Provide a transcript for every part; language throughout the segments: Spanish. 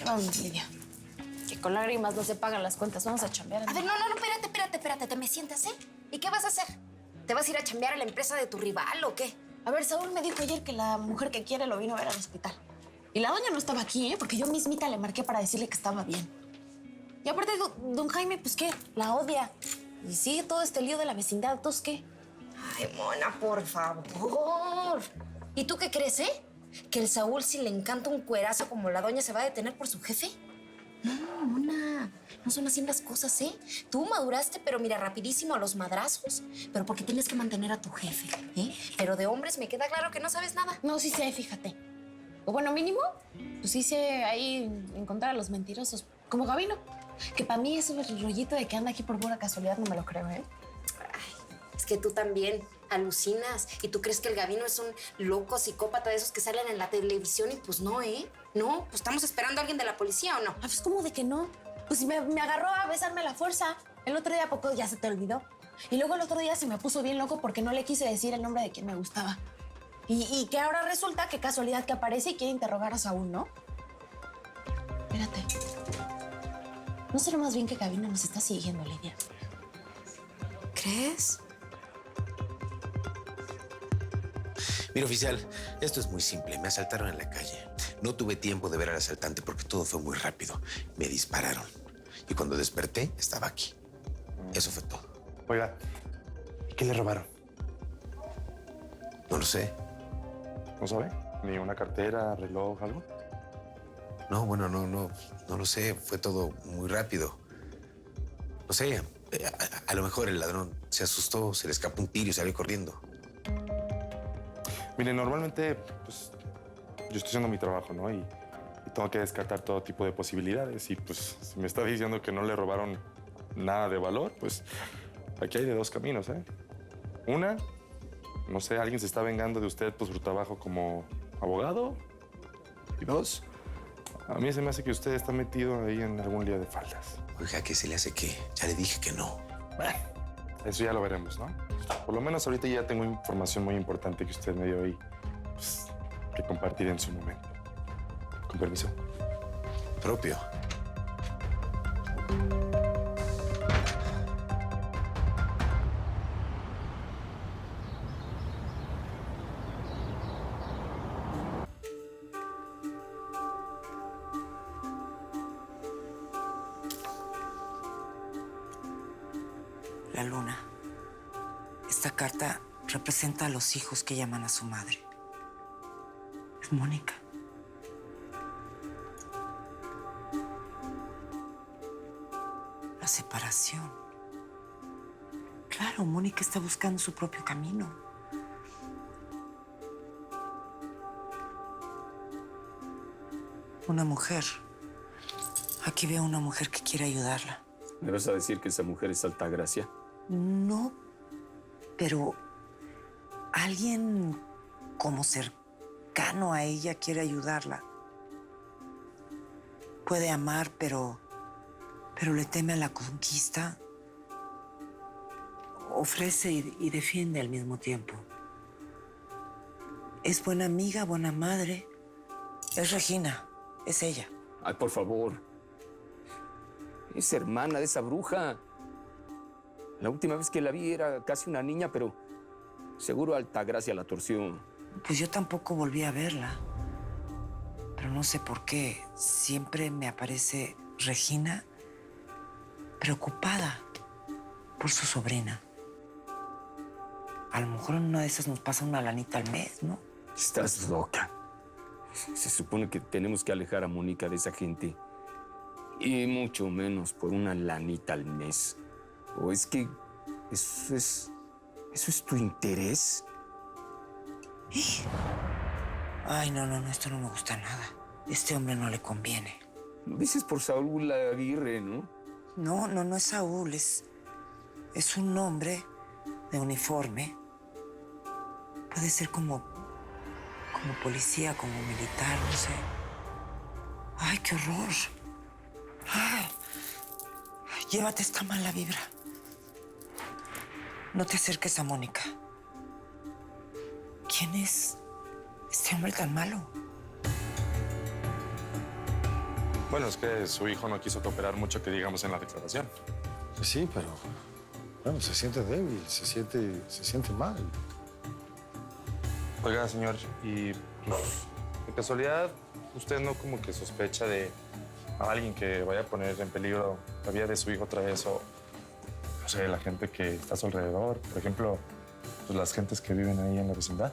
Vamos, Lidia. Que con lágrimas no se pagan las cuentas. Vamos a chambear. A ver, no, espérate. ¿Te me sientas, ¿Y qué vas a hacer? ¿Te vas a ir a chambear a la empresa de tu rival o qué? A ver, Saúl me dijo ayer que la mujer que quiere lo vino a ver al hospital. Y la doña no estaba aquí, porque yo mismita le marqué para decirle que estaba bien. Y aparte, don Jaime, pues, ¿qué? La odia. Y sigue todo este lío de la vecindad. ¿Entonces qué? Ay, Mona, por favor. ¿Y tú qué crees, ¿Que el Saúl, si le encanta un cuerazo como la doña, se va a detener por su jefe? No, Mona, no son así las cosas, Tú maduraste, pero mira, rapidísimo a los madrazos. Pero porque tienes que mantener a tu jefe, Pero de hombres me queda claro que no sabes nada. No, sí sé, fíjate. O bueno, mínimo, pues sí sé ahí encontrar a los mentirosos. Como Gabino. Que para mí ese rollito de que anda aquí por pura casualidad no me lo creo, Ay, es que tú también alucinas. Y tú crees que el Gabino es un loco psicópata de esos que salen en la televisión y pues no, No, pues estamos esperando a alguien de la policía, ¿o no? Ah, pues, ¿cómo de que no? Pues si me agarró a besarme a la fuerza. El otro día, ¿a poco ya se te olvidó? Y luego el otro día se me puso bien loco porque no le quise decir el nombre de quien me gustaba. Y que ahora resulta que casualidad que aparece y quiere interrogar a Saúl, ¿no? Espérate. ¿No será más bien que Gabino nos está siguiendo, Lidia? ¿Crees? Mira, oficial, esto es muy simple. Me asaltaron en la calle. No tuve tiempo de ver al asaltante porque todo fue muy rápido. Me dispararon. Y cuando desperté, estaba aquí. Eso fue todo. Oiga, ¿y qué le robaron? No lo sé. ¿No sabe? ¿Ni una cartera, reloj, algo? No, bueno, no lo sé. Fue todo muy rápido. No sé, a lo mejor el ladrón se asustó, se le escapó un tiro y salió corriendo. Mire, normalmente, pues, yo estoy haciendo mi trabajo, ¿no? Y tengo que descartar todo tipo de posibilidades. Y, pues, si me está diciendo que no le robaron nada de valor, pues, aquí hay de dos caminos, Una, no sé, alguien se está vengando de usted por su trabajo como abogado. Y dos, a mí se me hace que usted está metido ahí en algún lío de faldas. Oiga, ¿qué se le hace qué? Ya le dije que no. Bueno, eso ya lo veremos, ¿no? Por lo menos ahorita ya tengo información muy importante que usted me dio y pues, que compartir en su momento. Con permiso. Propio. La luna. Esta carta representa a los hijos que llaman a su madre. Es Mónica. La separación. Claro, Mónica está buscando su propio camino. Una mujer. Aquí veo una mujer que quiere ayudarla. ¿Me vas a decir que esa mujer es Altagracia? No, pero alguien como cercano a ella quiere ayudarla. Puede amar, pero le teme a la conquista. Ofrece y defiende al mismo tiempo. Es buena amiga, buena madre. Es Regina, es ella. Ay, por favor. Es hermana de esa bruja. La última vez que la vi era casi una niña, pero seguro Altagracia la torció. Pues yo tampoco volví a verla. Pero no sé por qué. Siempre me aparece Regina preocupada por su sobrina. A lo mejor en una de esas nos pasa una lanita al mes, ¿no? Estás loca. Se supone que tenemos que alejar a Mónica de esa gente. Y mucho menos por una lanita al mes. ¿O es que eso es tu interés? Ay, no, esto no me gusta nada. Este hombre no le conviene. Lo dices por Saúl Aguirre, ¿no? No es Saúl, es un hombre de uniforme. Puede ser como policía, como militar, no sé. Ay, qué horror. Ay, llévate esta mala vibra. No te acerques a Mónica. ¿Quién es este hombre tan malo? Bueno, es que su hijo no quiso cooperar mucho, que digamos, en la declaración. Pues sí, pero bueno, se siente débil, se siente mal. Oiga, señor, y pues, de casualidad, ¿usted no como que sospecha de a alguien que vaya a poner en peligro la vida de su hijo otra vez o, no sé, la gente que está a su alrededor? Por ejemplo, pues, las gentes que viven ahí en la vecindad.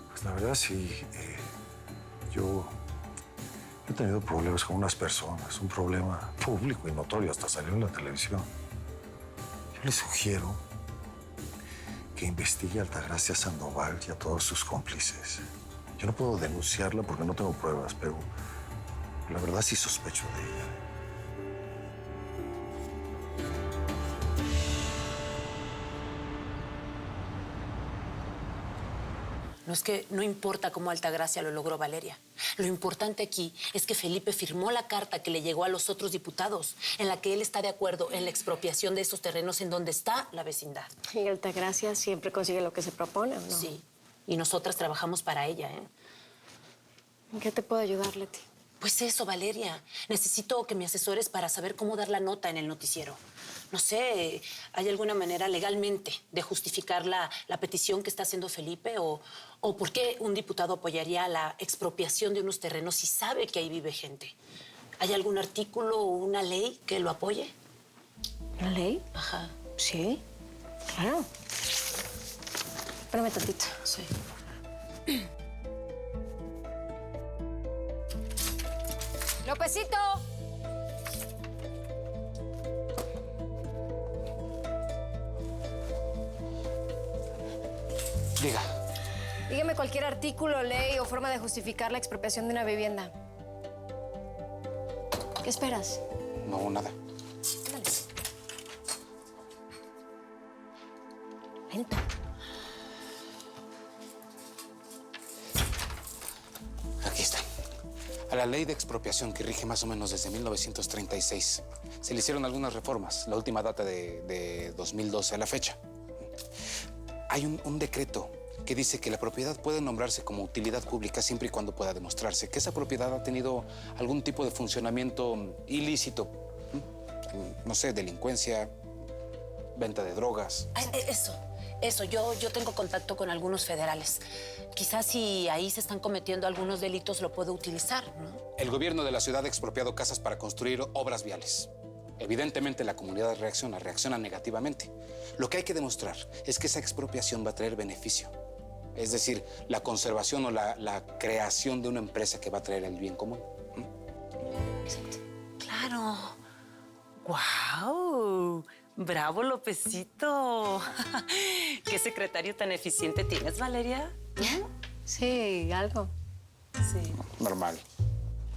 Pues la verdad sí, yo he tenido problemas con unas personas, un problema público y notorio, hasta salió en la televisión. Yo le sugiero que investigue a Altagracia Sandoval y a todos sus cómplices. Yo no puedo denunciarla porque no tengo pruebas, pero la verdad sí sospecho de ella. No es que no importa cómo Altagracia lo logró, Valeria. Lo importante aquí es que Felipe firmó la carta que le llegó a los otros diputados, en la que él está de acuerdo en la expropiación de estos terrenos en donde está la vecindad. Y Altagracia siempre consigue lo que se propone, ¿o no? Sí, y nosotras trabajamos para ella, ¿eh? ¿En qué te puedo ayudar, Leti? Pues eso, Valeria. Necesito que me asesores para saber cómo dar la nota en el noticiero. No sé, ¿hay alguna manera legalmente de justificar la petición que está haciendo Felipe? ¿O por qué un diputado apoyaría la expropiación de unos terrenos si sabe que ahí vive gente? ¿Hay algún artículo o una ley que lo apoye? ¿Una ley? Ajá. Sí, claro. Espérame tantito. Sí. ¡Lópezito! Diga. Dígame cualquier artículo, ley o forma de justificar la expropiación de una vivienda. ¿Qué esperas? No, nada. Dale. Lento. Aquí está. A la ley de expropiación que rige más o menos desde 1936 se le hicieron algunas reformas. La última data de 2012 a la fecha. Hay un decreto que dice que la propiedad puede nombrarse como utilidad pública siempre y cuando pueda demostrarse que esa propiedad ha tenido algún tipo de funcionamiento ilícito. No sé, delincuencia, venta de drogas. Eso. Yo tengo contacto con algunos federales. Quizás si ahí se están cometiendo algunos delitos lo puedo utilizar, ¿no? El gobierno de la ciudad ha expropiado casas para construir obras viales. Evidentemente la comunidad reacciona negativamente. Lo que hay que demostrar es que esa expropiación va a traer beneficio. Es decir, la conservación o la creación de una empresa que va a traer el bien común. Exacto. Claro. ¡Guau! ¡Bravo, Lópezito! ¿Qué secretario tan eficiente tienes, Valeria? Sí, algo. Sí. Normal.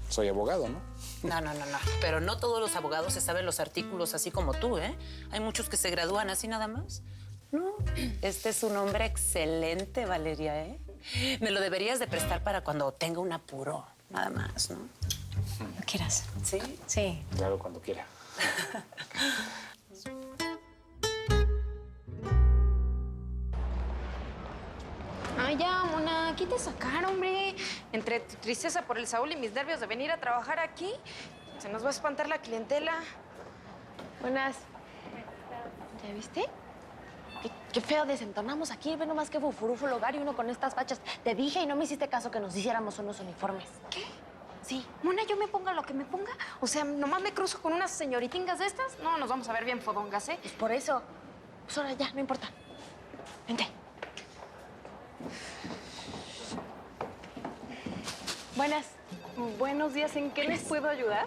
Soy abogado, ¿no? No. Pero no todos los abogados se saben los artículos así como tú, ¿eh? Hay muchos que se gradúan así nada más. No, este es un hombre excelente, Valeria, ¿eh? Me lo deberías de prestar para cuando tenga un apuro, nada más, ¿no? ¿Lo quieras? ¿Sí? Sí. Claro, cuando quiera. Ay, ya, Mona, ¿qué te sacar, hombre? Entre tu tristeza por el Saúl y mis nervios de venir a trabajar aquí, se nos va a espantar la clientela. Buenas. ¿Ya viste? Qué feo desentonamos aquí. Ve nomás qué fufurufo el hogar y uno con estas fachas. Te dije y no me hiciste caso que nos hiciéramos unos uniformes. ¿Qué? Sí. Mona, yo me ponga lo que me ponga. O sea, nomás me cruzo con unas señoritingas de estas. No, nos vamos a ver bien fodongas, ¿eh? Pues por eso. Pues ahora ya, no importa. Vente. Buenas. Buenos días, ¿en qué les puedo ayudar?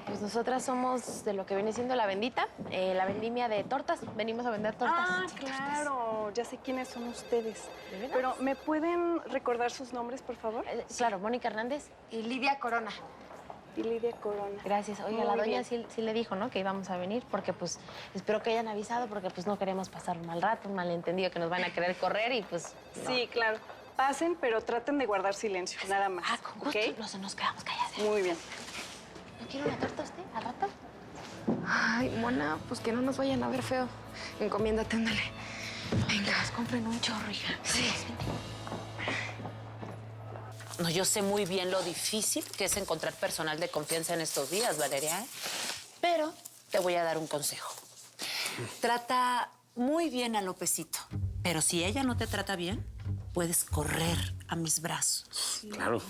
Pues nosotras somos de lo que viene siendo La Bendita, la vendimia de tortas. Venimos a vender tortas. Ah, claro, ya sé quiénes son ustedes. ¿De veras? Pero, ¿me pueden recordar sus nombres, por favor? Claro, Mónica Hernández. Y Lidia Corona. Y Lidia Corona. Gracias. Oiga, Muy la doña bien. sí le dijo, ¿no? Que íbamos a venir porque, pues, espero que hayan avisado porque, pues, no queremos pasar un mal rato, un malentendido, que nos van a querer correr y, pues, no. Sí, claro. Pasen, pero traten de guardar silencio, nada más. Ah, con gusto. ¿Ok? No nos quedamos calladas. Muy bien. ¿No quiere una torta usted al rato? Ay, Mona, pues que no nos vayan a ver feo. Encomiéndate, ándale. Venga, nos compren un chorro, hija. Sí. No, yo sé muy bien lo difícil que es encontrar personal de confianza en estos días, Valeria, ¿eh? Pero te voy a dar un consejo. Trata muy bien a Lópezito, pero si ella no te trata bien, puedes correr a mis brazos. Claro.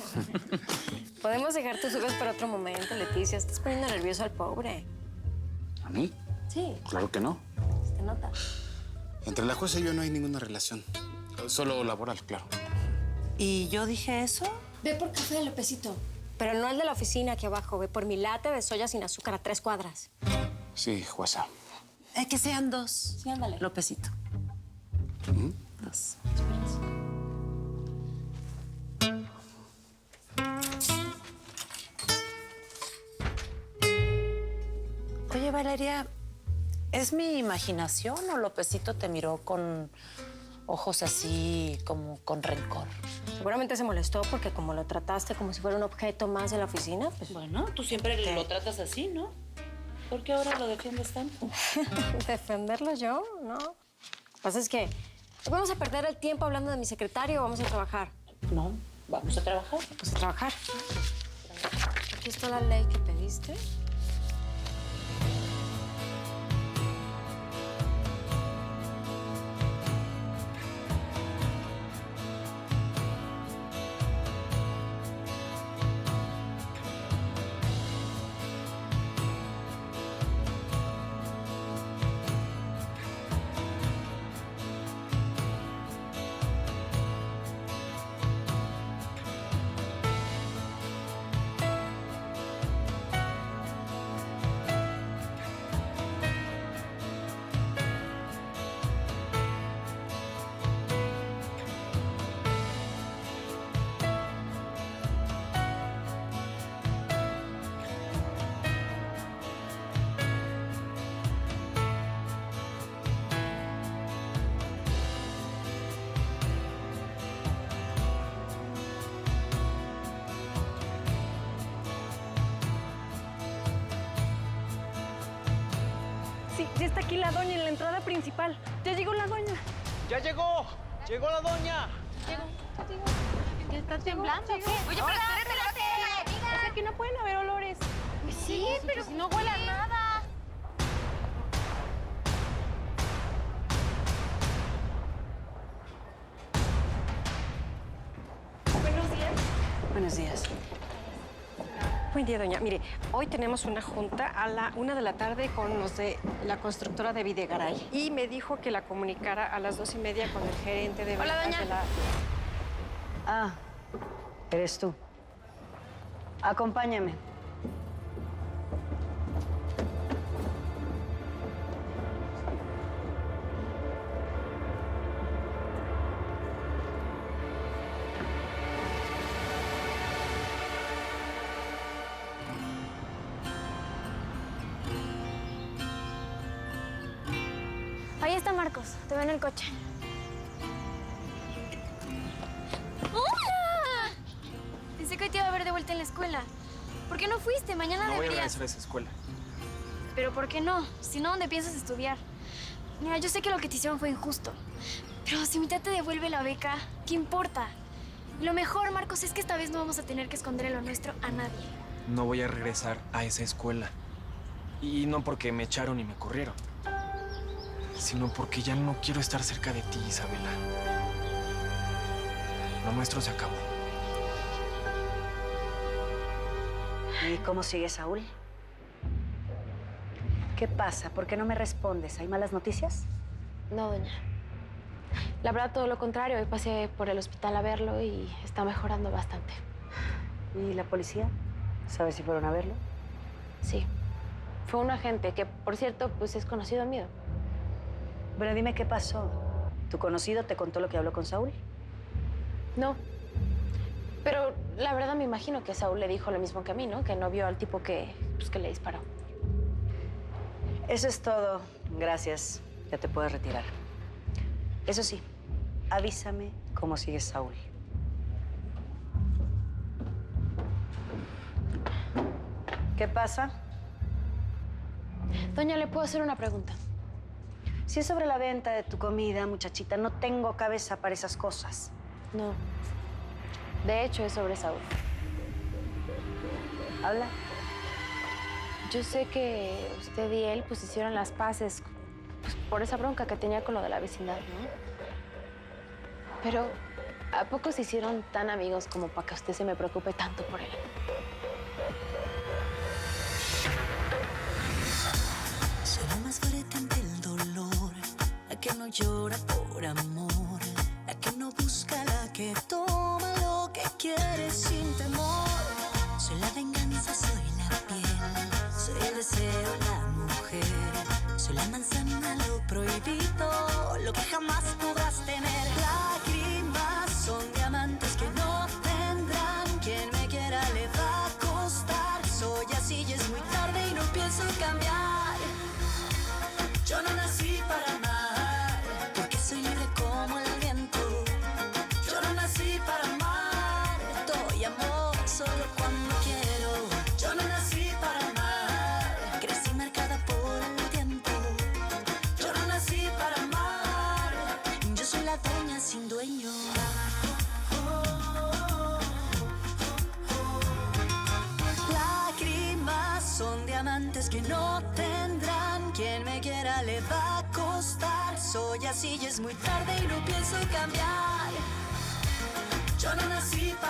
Podemos dejar tus dudas para otro momento, Leticia. Estás poniendo nervioso al pobre. ¿A mí? Sí, Claro que no. se nota. Entre la jueza y yo no hay ninguna relación. Solo laboral, claro. ¿Y yo dije eso? Ve por café de Lópezito. Pero no el de la oficina aquí abajo. Ve por mi latte de soya sin azúcar a 3 cuadras. Sí, jueza. Que sean 2. Sí, ándale. Lópezito. 2. Oye, Valeria, ¿es mi imaginación o Lópezito te miró con ojos así como con rencor? Seguramente se molestó porque como lo trataste como si fuera un objeto más de la oficina, pues... Bueno, tú siempre lo tratas así, ¿no? ¿Por qué ahora lo defiendes tanto? ¿Defenderlo yo? No. Lo que pasa es que vamos a perder el tiempo hablando de mi secretario o vamos a trabajar. No, vamos a trabajar. Vamos a trabajar. Aquí está la ley que pediste. Sí, ya está aquí la doña en la entrada principal. Ya llegó la doña. ¡Ya llegó! ¡Llegó la doña! ¿Ya está temblando? Oye, pero espérate. Es que no pueden haber olores. Pues sí, pero si no huele a nada. Buenos días. Buenos días. Buen día, doña. Mire, hoy tenemos una junta a la 1 de la tarde con los de la constructora de Videgaray. Y me dijo que la comunicara a las 2:30 con el gerente de ventas doña. de la... Ah, eres tú. Acompáñame. Ahí está Marcos, te veo en el coche. ¡Hola! Pensé que hoy te iba a ver de vuelta en la escuela. ¿Por qué no fuiste? Mañana No voy a deberías. regresar a esa escuela. ¿Pero por qué no? Si no, ¿dónde piensas estudiar? Mira, yo sé que lo que te hicieron fue injusto. Pero si mi tía te devuelve la beca, ¿qué importa? Y lo mejor, Marcos, es que esta vez no vamos a tener que esconder lo nuestro a nadie. No voy a regresar a esa escuela. Y no porque me echaron y me corrieron, sino porque ya no quiero estar cerca de ti, Isabela. Lo nuestro se acabó. ¿Y cómo sigue Saúl? ¿Qué pasa? ¿Por qué no me respondes? ¿Hay malas noticias? No, doña. La verdad, todo lo contrario. Hoy pasé por el hospital a verlo y está mejorando bastante. ¿Y la policía? ¿Sabes si fueron a verlo? Sí. Fue un agente que, por cierto, pues es conocido mío. Bueno, dime qué pasó. ¿Tu conocido te contó lo que habló con Saúl? No. Pero la verdad me imagino que Saúl le dijo lo mismo que a mí, ¿no? Que no vio al tipo que le disparó. Eso es todo. Gracias. Ya te puedes retirar. Eso sí, avísame cómo sigue Saúl. ¿Qué pasa? Doña, ¿le puedo hacer una pregunta? Si es sobre la venta de tu comida, muchachita, no tengo cabeza para esas cosas. No. De hecho, es sobre Saúl. Habla. Yo sé que usted y él pues hicieron las paces pues, por esa bronca que tenía con lo de la vecindad, ¿no? Pero, ¿a poco se hicieron tan amigos como para que usted se me preocupe tanto por él? Soy la más fuerte ante el dolor, la que no llora por amor, la que no busca, la que toma lo que quiere sin temor. Soy la venganza, soy la piel, soy el deseo, la mujer, soy la manzana, lo prohibido, lo que jamás podrás tener. Lágrimas son diamantes que no tendrán, quien me quiera le va a costar. Soy así y es muy tarde y no pienso cambiar. Yo no nací para amar, porque soy libre como el viento. Yo no nací para amar, doy amor solo cuando quiero. Yo no nací para amar, crecí marcada por el tiempo. Yo no nací para amar, yo soy la dueña sin dueño. Lágrimas son diamantes que no tendrán, quien me quiera le va a costar. Soy así y es muy tarde y no pienso cambiar. Yo no nací para